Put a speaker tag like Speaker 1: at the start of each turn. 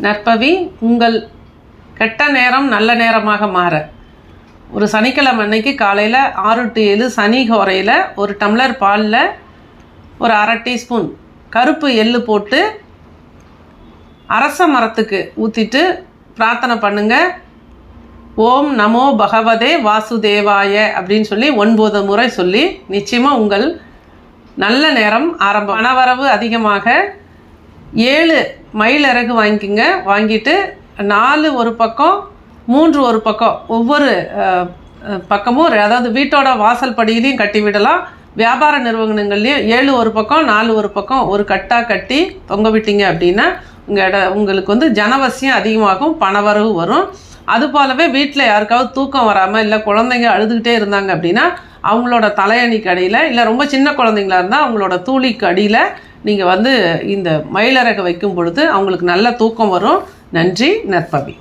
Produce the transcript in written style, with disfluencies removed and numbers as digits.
Speaker 1: நற்பவி, உங்கள் கெட்ட நேரம் நல்ல நேரமாக மாற ஒரு சனிக்கிழமை அன்னைக்கு காலையில் 6 to 7 சனி ஹோரையில் ஒரு டம்ளர் பாலில் ஒரு 1/2 டீஸ்பூன் கருப்பு எள்ளு போட்டு அரச மரத்துக்கு ஊற்றிட்டு பிரார்த்தனை பண்ணுங்கள். ஓம் நமோ பகவதே வாசுதேவாய அப்படின்னு சொல்லி 9 முறை சொல்லி நிச்சயமாக உங்கள் நல்ல நேரம் ஆரம்பம். பணவரவு அதிகமாக 7 மயில் இறகு வாங்கிக்கோங்க. வாங்கிட்டு 4 ஒரு பக்கம் 3 ஒரு பக்கம் ஒவ்வொரு பக்கமும், அதாவது வீட்டோட வாசல் படியிலையும் கட்டி விடலாம். வியாபார நிறுவனங்கள்லேயும் 7 ஒரு பக்கம் 4 ஒரு பக்கம் ஒரு கட்டாக கட்டி தொங்க விட்டீங்க அப்படின்னா உங்களுக்கு வந்து ஜனவசியம் அதிகமாகும், பணவரவு வரும். அது போலவே வீட்டில் யாருக்காவது தூக்கம் வராமல் இல்லை குழந்தைங்க அழுதுகிட்டே இருந்தாங்க அப்படின்னா அவங்களோட தலையணிக்கு அடியில், இல்லை ரொம்ப சின்ன குழந்தைங்களா இருந்தால் அவங்களோட தூளிக்கு அடியில் நீங்கள் வந்து இந்த மயிலிறகு வைக்கும் பொழுது அவங்களுக்கு நல்ல தூக்கம் வரும். நன்றி. நற்பவி.